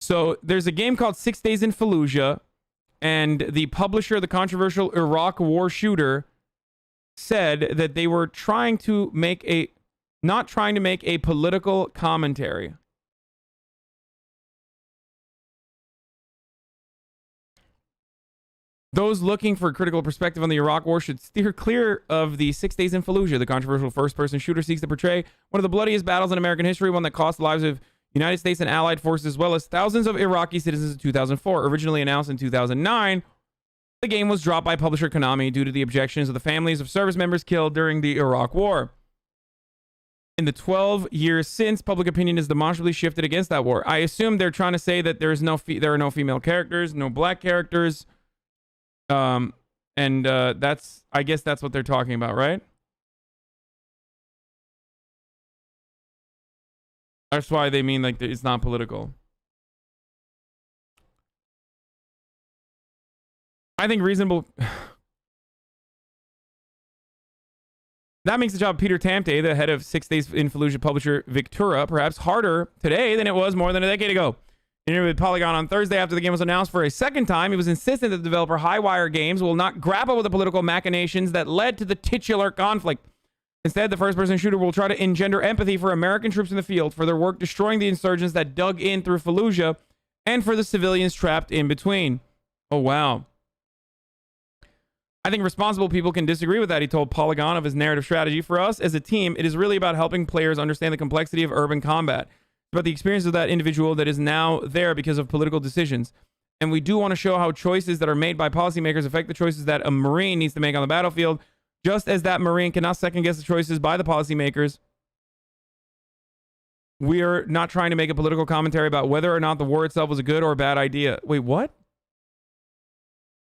So there's a game called 6 Days in Fallujah, and the publisher of the controversial Iraq war shooter said that they were not trying to make a political commentary. Those looking for a critical perspective on the Iraq war should steer clear of the 6 Days in Fallujah. The controversial first-person shooter seeks to portray one of the bloodiest battles in American history, one that cost the lives of United States and allied forces, as well as thousands of Iraqi citizens in 2004. Originally announced in 2009, the game was dropped by publisher Konami due to the objections of the families of service members killed during the Iraq war. In the 12 years since, public opinion has demonstrably shifted against that war. I assume they're trying to say that there are no female characters, no black characters. I guess that's what they're talking about, right? That's why they mean like it's not political. I think reasonable. That makes the job of Peter Tamte, the head of 6 Days in Fallujah publisher Victura, perhaps harder today than it was more than a decade ago. In an interview with Polygon on Thursday after the game was announced for a second time, he was insistent that the developer Highwire Games will not grapple with the political machinations that led to the titular conflict. Instead, the first-person shooter will try to engender empathy for American troops in the field, for their work destroying the insurgents that dug in through Fallujah, and for the civilians trapped in between. Oh, wow. I think responsible people can disagree with that, he told Polygon of his narrative strategy. For us, as a team, it is really about helping players understand the complexity of urban combat. It's about the experience of that individual that is now there because of political decisions. And we do want to show how choices that are made by policymakers affect the choices that a Marine needs to make on the battlefield, just as that Marine cannot second-guess the choices by the policymakers. We are not trying to make a political commentary about whether or not the war itself was a good or a bad idea. Wait, what?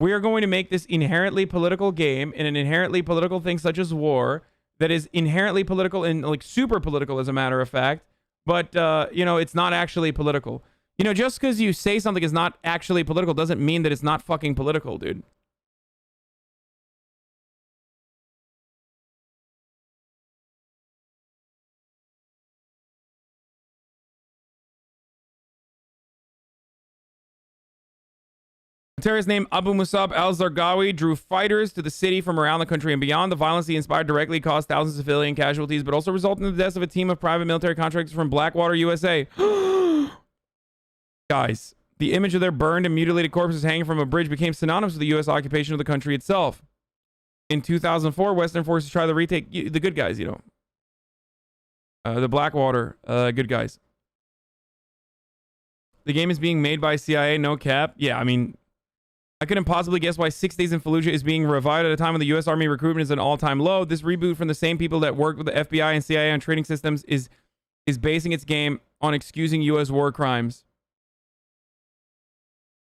We are going to make this inherently political game in an inherently political thing such as war that is inherently political and like super political as a matter of fact, but it's not actually political. Just because you say something is not actually political doesn't mean that it's not fucking political, dude. Terrorist named Abu Musab al-Zarqawi drew fighters to the city from around the country and beyond. The violence he inspired directly caused thousands of civilian casualties, but also resulted in the deaths of a team of private military contractors from Blackwater, USA. Guys, the image of their burned and mutilated corpses hanging from a bridge became synonymous with the U.S. occupation of the country itself. In 2004, Western forces tried to retake the good guys, the Blackwater good guys. The game is being made by CIA, no cap. Yeah, I mean, I couldn't possibly guess why 6 Days in Fallujah is being revived at a time when the U.S. Army recruitment is at an all-time low. This reboot from the same people that worked with the FBI and CIA on training systems is basing its game on excusing U.S. war crimes.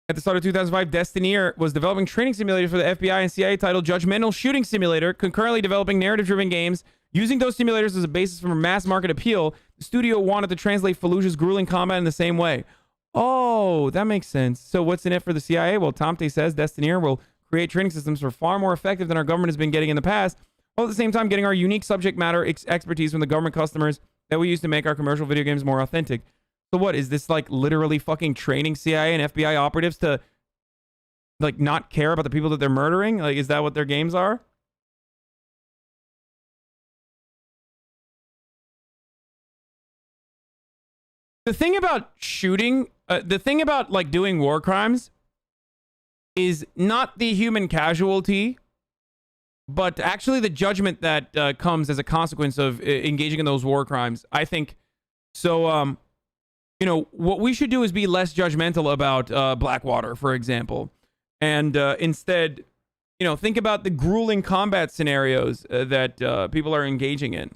At the start of 2005, Destineer was developing training simulators for the FBI and CIA titled Judgmental Shooting Simulator, concurrently developing narrative-driven games. Using those simulators as a basis for mass market appeal, the studio wanted to translate Fallujah's grueling combat in the same way. Oh, that makes sense. So what's in it for the CIA? Well, Tamte says Destineer will create training systems for far more effective than our government has been getting in the past, while at the same time getting our unique subject matter expertise from the government customers that we use to make our commercial video games more authentic. So what, is this like literally fucking training CIA and FBI operatives to like not care about the people that they're murdering? Like, is that what their games are? The thing about shooting, the thing about like doing war crimes is not the human casualty, but actually the judgment that comes as a consequence of engaging in those war crimes. I think so. What we should do is be less judgmental about Blackwater, for example, and instead, think about the grueling combat scenarios that people are engaging in.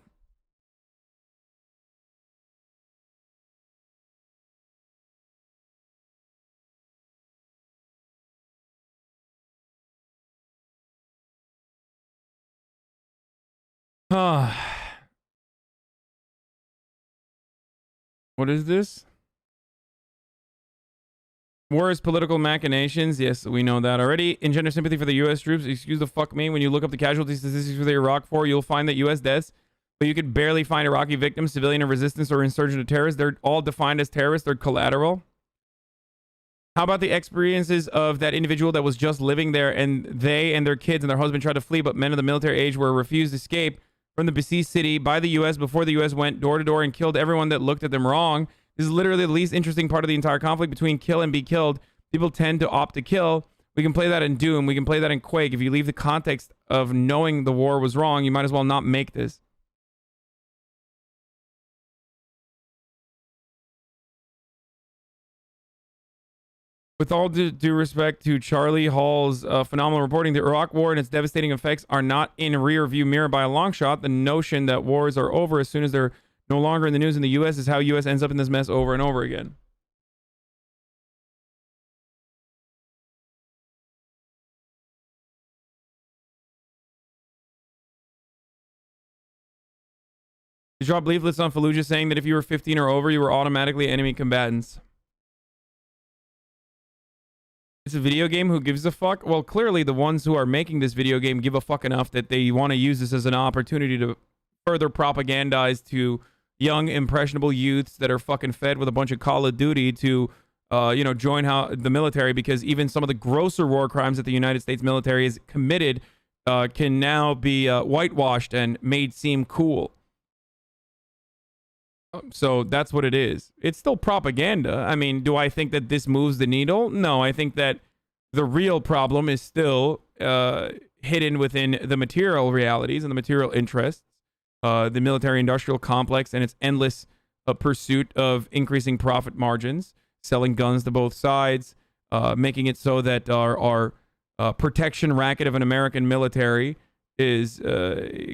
What is this? War is political machinations. Yes, we know that already. Engender sympathy for the U.S. troops. Excuse the fuck me. When you look up the casualty statistics for the Iraq War, you'll find that U.S. deaths, but you could barely find Iraqi victims, civilian or resistance or insurgent or terrorists. They're all defined as terrorists. They're collateral. How about the experiences of that individual that was just living there and they and their kids and their husband tried to flee, but men of the military age were refused escape from the besieged city by the U.S. before the U.S. went door to door and killed everyone that looked at them wrong? This is literally the least interesting part of the entire conflict between kill and be killed. People tend to opt to kill. We can play that in Doom. We can play that in Quake. If you leave the context of knowing the war was wrong, you might as well not make this. With all due respect to Charlie Hall's phenomenal reporting, the Iraq War and its devastating effects are not in a rear view mirror by a long shot. The notion that wars are over as soon as they're no longer in the news in the U.S. is how U.S. ends up in this mess over and over again. They dropped leaflets on Fallujah saying that if you were 15 or over, you were automatically enemy combatants. It's a video game. Who gives a fuck? Well, clearly the ones who are making this video game give a fuck enough that they want to use this as an opportunity to further propagandize to young, impressionable youths that are fucking fed with a bunch of Call of Duty to, join the military, because even some of the grosser war crimes that the United States military has committed can now be whitewashed and made seem cool. So that's what it is. It's still propaganda. I mean, do I think that this moves the needle? No, I think that the real problem is still hidden within the material realities and the material interests, the military-industrial complex and its endless pursuit of increasing profit margins, selling guns to both sides, making it so that our protection racket of an American military is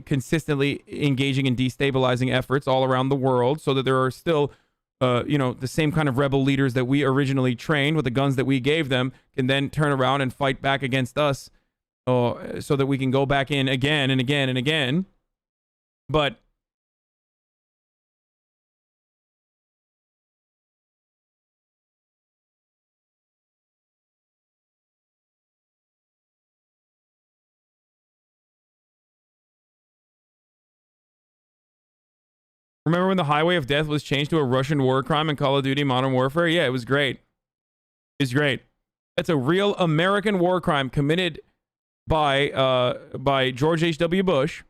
consistently engaging in destabilizing efforts all around the world, so that there are still, the same kind of rebel leaders that we originally trained with the guns that we gave them can then turn around and fight back against us, so that we can go back in again and again and again. But remember when the Highway of Death was changed to a Russian war crime in Call of Duty Modern Warfare? Yeah, it was great. It's great. That's a real American war crime committed by George H.W. Bush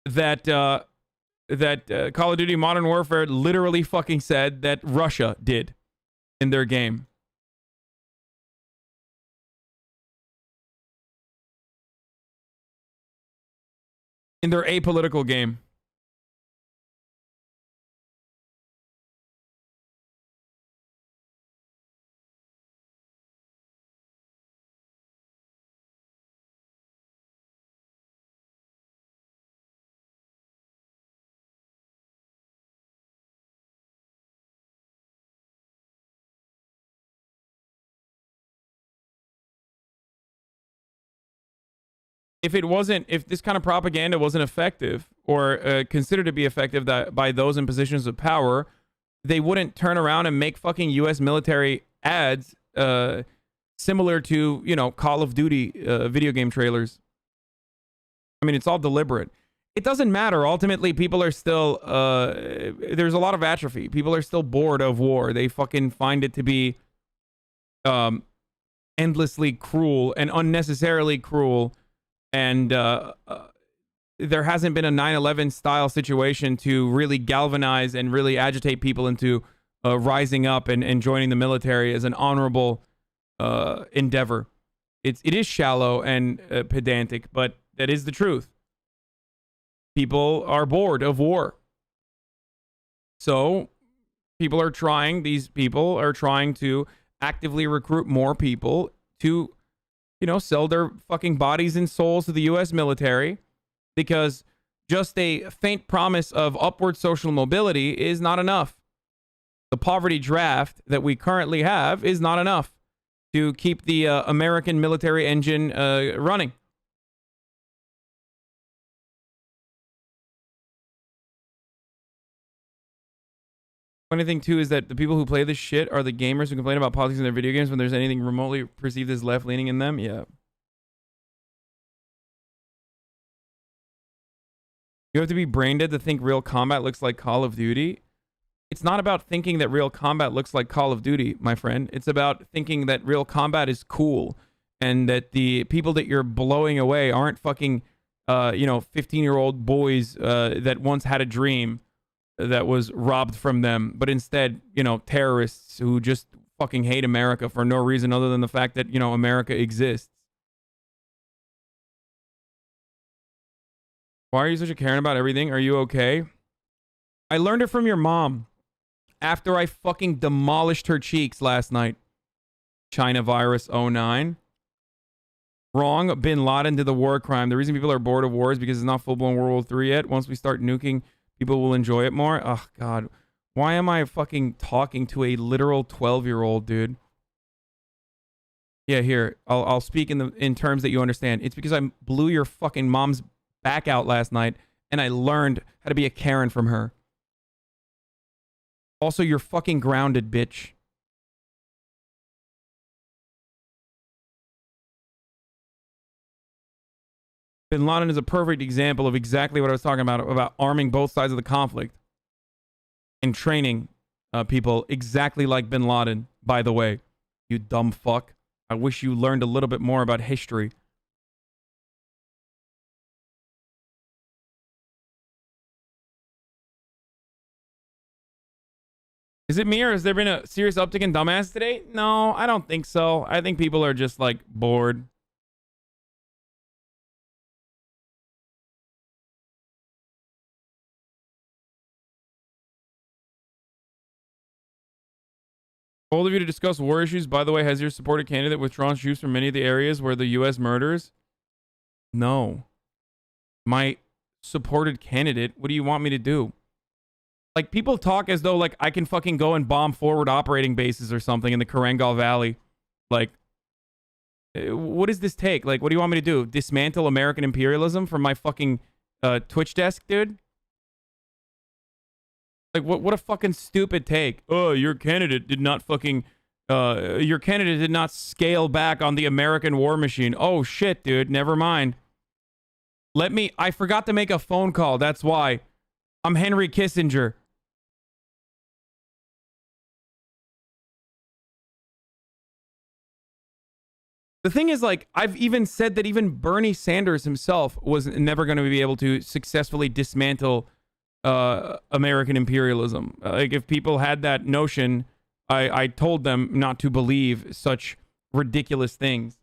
that Call of Duty Modern Warfare literally fucking said that Russia did in their game. In their apolitical game. If this kind of propaganda wasn't effective or considered to be effective by those in positions of power, they wouldn't turn around and make fucking U.S. military ads similar to, Call of Duty video game trailers. I mean, it's all deliberate. It doesn't matter. Ultimately, people are still, there's a lot of atrophy. People are still bored of war. They fucking find it to be endlessly cruel and unnecessarily cruel. And there hasn't been a 9/11 style situation to really galvanize and really agitate people into rising up and joining the military as an honorable endeavor. It is shallow and pedantic, but that is the truth. People are bored of war. So these people are trying to actively recruit more people to sell their fucking bodies and souls to the U.S. military, because just a faint promise of upward social mobility is not enough. The poverty draft that we currently have is not enough to keep the American military engine running. Funny thing too is that the people who play this shit are the gamers who complain about politics in their video games when there's anything remotely perceived as left-leaning in them. Yeah. You have to be brain dead to think real combat looks like Call of Duty. It's not about thinking that real combat looks like Call of Duty, my friend. It's about thinking that real combat is cool and that the people that you're blowing away aren't fucking, 15-year-old boys that once had a dream that was robbed from them, but instead, terrorists who just fucking hate America for no reason other than the fact that, America exists. Why are you such a Karen about everything? Are you okay? I learned it from your mom after I fucking demolished her cheeks last night. China virus 09. Wrong. Bin Laden did the war crime. The reason people are bored of war is because it's not full-blown World War III yet. Once we start nuking, people will enjoy it more. Oh, God. Why am I fucking talking to a literal 12-year-old, dude? Yeah, here. I'll speak in terms that you understand. It's because I blew your fucking mom's back out last night, and I learned how to be a Karen from her. Also, you're fucking grounded, bitch. Bin Laden is a perfect example of exactly what I was talking about arming both sides of the conflict and training people exactly like Bin Laden, by the way. You dumb fuck. I wish you learned a little bit more about history. Is it me or has there been a serious uptick in dumbass today? No, I don't think so. I think people are just like bored. Bold of you to discuss war issues. By the way, has your supported candidate withdrawn troops from many of the areas where the U.S. murders? No. My supported candidate? What do you want me to do? Like, people talk as though, like, I can fucking go and bomb forward operating bases or something in the Karangal Valley. Like, what does this take? Like, what do you want me to do? Dismantle American imperialism from my fucking Twitch desk, dude? Like, what a fucking stupid take. Oh, your candidate did not fucking... your candidate did not scale back on the American war machine. Oh, shit, dude. Never mind. I forgot to make a phone call. That's why. I'm Henry Kissinger. The thing is, like, I've even said that even Bernie Sanders himself was never going to be able to successfully dismantle American imperialism. Like, if people had that notion, I told them not to believe such ridiculous things.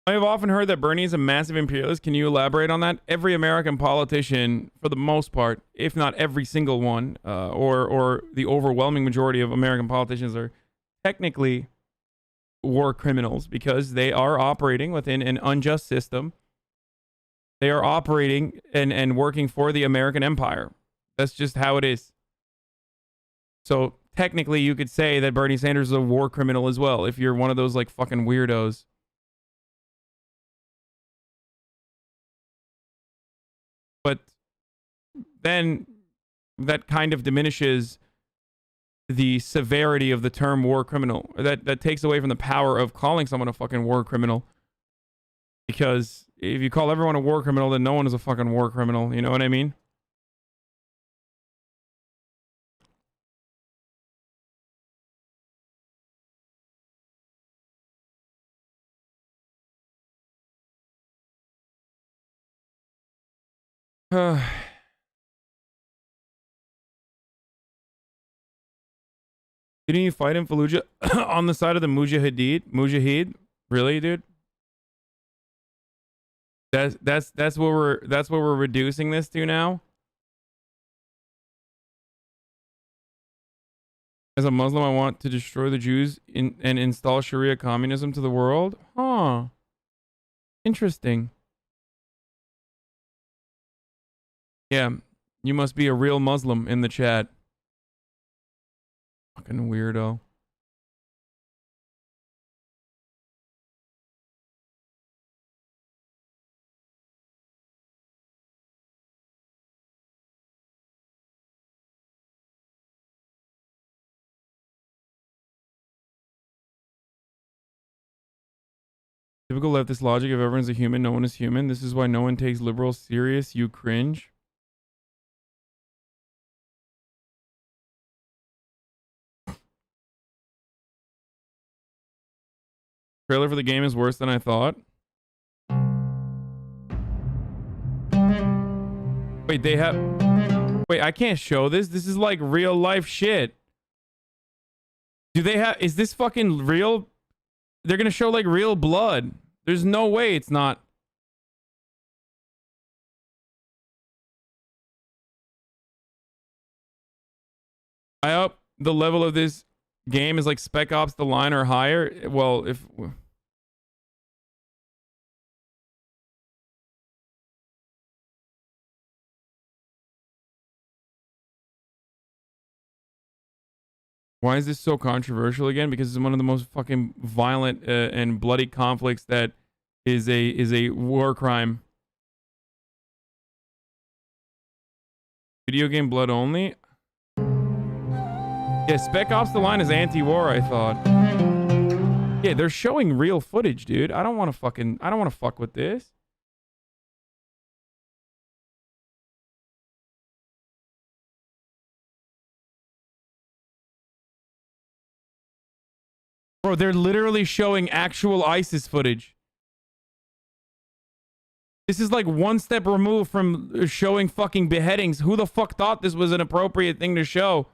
I have often heard that Bernie is a massive imperialist. Can you elaborate on that? Every American politician, for the most part, if not every single one, or the overwhelming majority of American politicians are technically war criminals because they are operating within an unjust system. They are operating and working for the American empire. That's just how it is. So technically, you could say that Bernie Sanders is a war criminal as well if you're one of those like fucking weirdos. But then that kind of diminishes the severity of the term war criminal. That takes away from the power of calling someone a fucking war criminal. Because if you call everyone a war criminal, then no one is a fucking war criminal. You know what I mean? Didn't you fight in Fallujah on the side of the Mujahid? Really, dude? That's what we're reducing this to now. As a Muslim, I want to destroy the Jews and install Sharia communism to the world. Huh. Interesting. Yeah, you must be a real Muslim in the chat. Fucking weirdo. Typical leftist logic: if everyone's a human, no one is human. This is why no one takes liberals serious. You cringe. Trailer for the game is worse than I thought. Wait, they have... Wait, I can't show this. This is like real life shit. Do they have... Is this fucking real? They're gonna show like real blood. There's no way it's not. I hope the level of this game is like Spec Ops The Line or higher. Well, if... Why is this so controversial again? Because it's one of the most fucking violent and bloody conflicts that is a war crime. Video game blood only? Yeah, Spec Ops The Line is anti-war, I thought. Yeah, they're showing real footage, dude. I don't want to fuck with this. Bro, they're literally showing actual ISIS footage. This is like one step removed from showing fucking beheadings. Who the fuck thought this was an appropriate thing to show?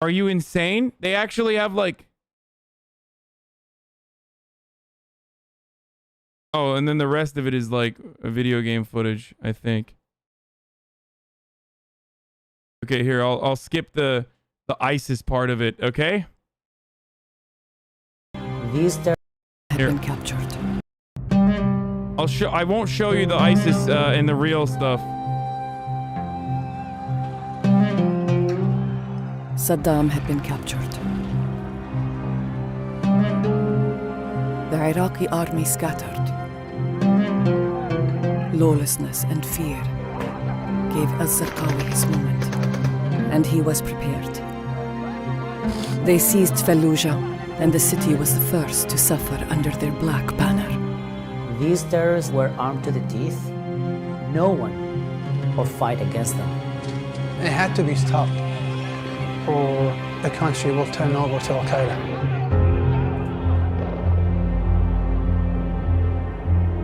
Are you insane? They actually have like... Oh, and then the rest of it is like a video game footage, I think. Okay, here, I'll skip the ISIS part of it, okay? These terrorists have been captured. I won't show you the ISIS and the real stuff. Saddam had been captured. The Iraqi army scattered. Lawlessness and fear gave al-Zarqawi his moment, and he was prepared. They seized Fallujah, and the city was the first to suffer under their black banner. These terrorists were armed to the teeth. No one will fight against them. It had to be stopped, or the country will turn over to Al-Qaeda.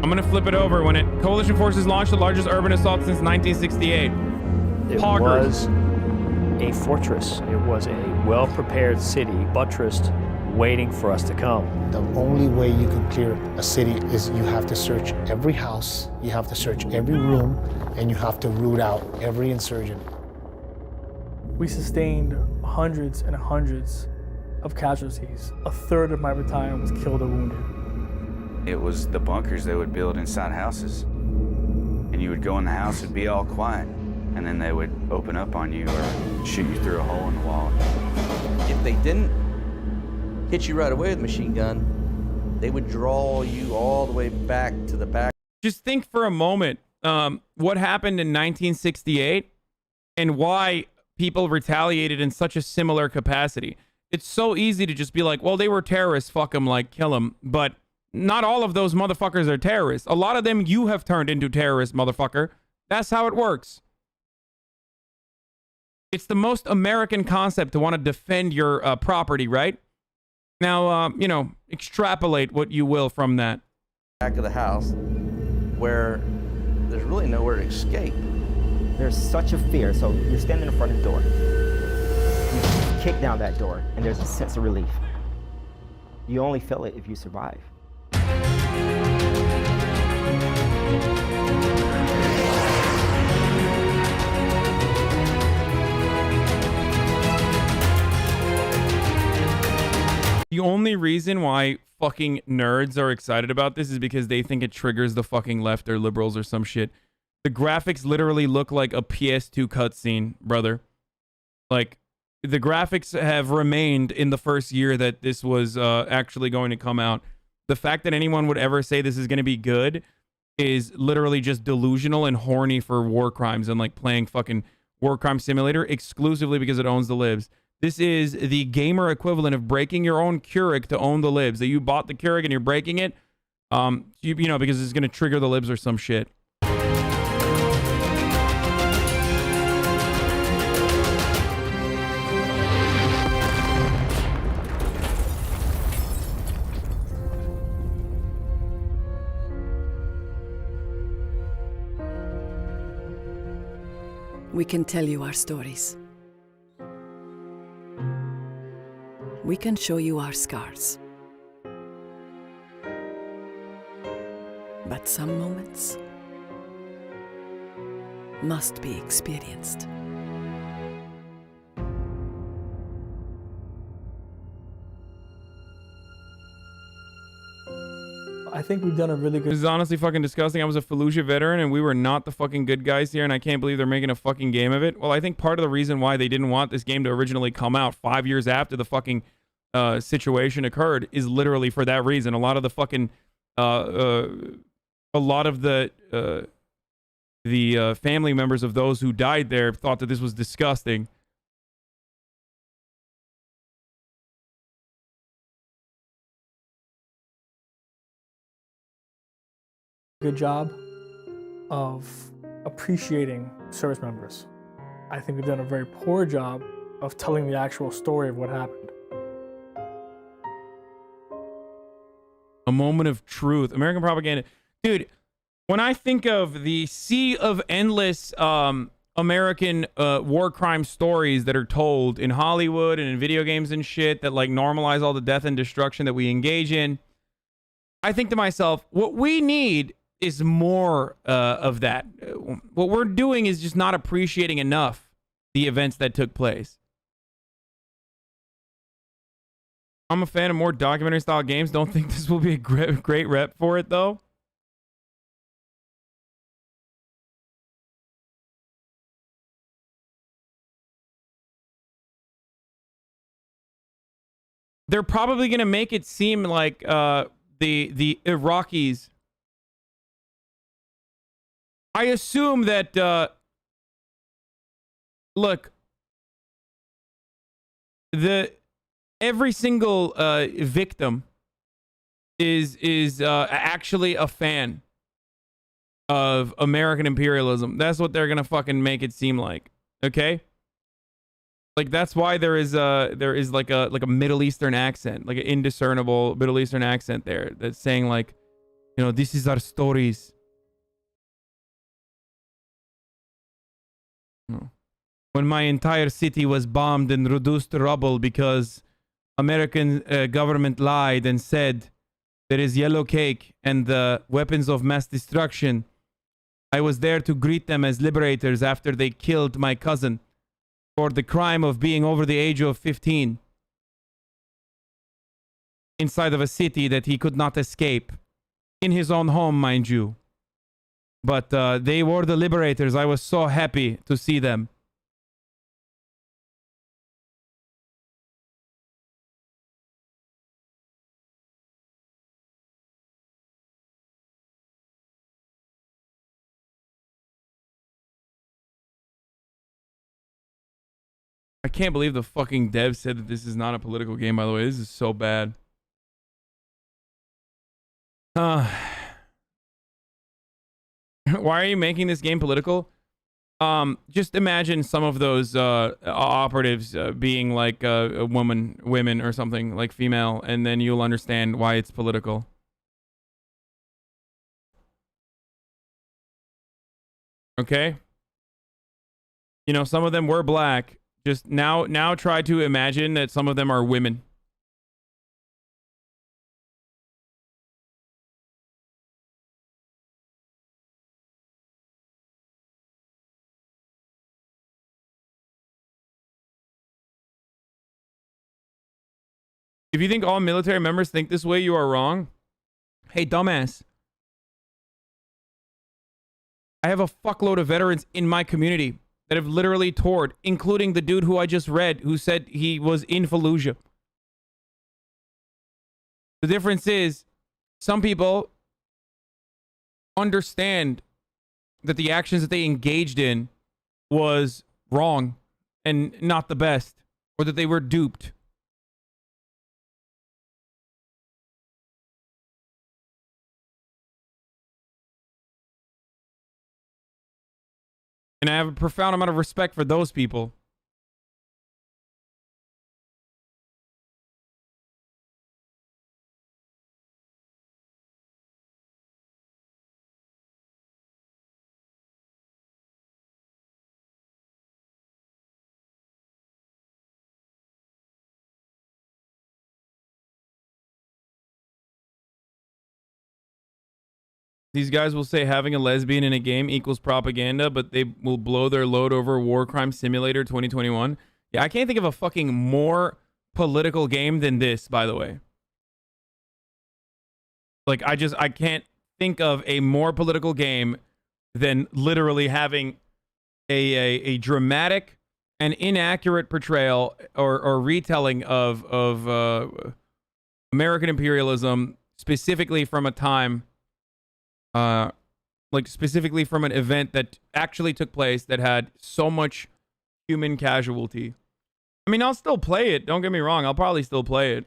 I'm gonna flip it over. When coalition forces launched the largest urban assault since 1968. It was a fortress. It was a well-prepared city, buttressed, waiting for us to come. The only way you can clear a city is you have to search every house, you have to search every room, and you have to root out every insurgent. We sustained hundreds and hundreds of casualties. A third of my battalion was killed or wounded. It was the bunkers they would build inside houses. And you would go in the house, it'd be all quiet. And then they would open up on you or shoot you through a hole in the wall. If they didn't hit you right away with a machine gun, they would draw you all the way back to the back. Just think for a moment what happened in 1968 and why people retaliated in such a similar capacity. It's so easy to just be like, well, they were terrorists, fuck them, like, kill them. But not all of those motherfuckers are terrorists. A lot of them you have turned into terrorists, motherfucker. That's how it works. It's the most American concept to want to defend your property, right? Now, you know, extrapolate what you will from that. Back of the house where there's really nowhere to escape. There's such a fear, so you're standing in front of the door. You kick down that door, and there's a sense of relief. You only feel it if you survive. The only reason why fucking nerds are excited about this is because they think it triggers the fucking left or liberals or some shit. The graphics literally look like a PS2 cutscene, brother. Like, the graphics have remained in the first year that this was actually going to come out. The fact that anyone would ever say this is going to be good is literally just delusional and horny for war crimes and like playing fucking War Crime Simulator exclusively because it owns the libs. This is the gamer equivalent of breaking your own Keurig to own the libs. That you bought the Keurig and you're breaking it, you know, because it's going to trigger the libs or some shit. We can tell you our stories. We can show you our scars. But some moments must be experienced. I think we've done a really good... This is honestly fucking disgusting. I was a Fallujah veteran and we were not the fucking good guys here, and I can't believe they're making a fucking game of it. Well, I think part of the reason why they didn't want this game to originally come out 5 years after the fucking situation occurred is literally for that reason. A lot of the fucking a lot of the family members of those who died there thought that this was disgusting. Good job of appreciating service members. I think we've done a very poor job of telling the actual story of what happened. A moment of truth. American propaganda. Dude, when I think of the sea of endless American war crime stories that are told in Hollywood and in video games and shit that like normalize all the death and destruction that we engage in, I think to myself, what we need is more of that. What we're doing is just not appreciating enough the events that took place. I'm a fan of more documentary style games. Don't think this will be a great rep for it though. They're probably going to make it seem like the Iraqis. I assume that look, every single victim is actually a fan of American imperialism. That's what they're gonna fucking make it seem like. Okay, like that's why there is like a Middle Eastern accent, like an indiscernible Middle Eastern accent there that's saying like, you know, this is our stories. When my entire city was bombed and reduced to rubble because American government lied and said there is yellow cake and weapons of mass destruction, I was there to greet them as liberators after they killed my cousin for the crime of being over the age of 15 inside of a city that he could not escape, in his own home, mind you. But they were the liberators. I was so happy to see them. I can't believe the fucking dev said that this is not a political game, by the way. This is so bad. Why are you making this game political? Just imagine some of those operatives being like a women or something, like female, and then you'll understand why it's political. Okay? You know, some of them were black. Just now try to imagine that some of them are women. If you think all military members think this way, you are wrong. Hey, dumbass. I have a fuckload of veterans in my community that have literally toured, including the dude who I just read, who said he was in Fallujah. The difference is, some people understand that the actions that they engaged in was wrong and not the best, or that they were duped. And I have a profound amount of respect for those people. These guys will say having a lesbian in a game equals propaganda, but they will blow their load over War Crime Simulator 2021. Yeah, I can't think of a fucking more political game than this, by the way. Like, I can't think of a more political game than literally having a dramatic and inaccurate portrayal or retelling of American imperialism, specifically from a time, like specifically from an event that actually took place that had so much human casualty. I mean, I'll still play it. Don't get me wrong. I'll probably still play it.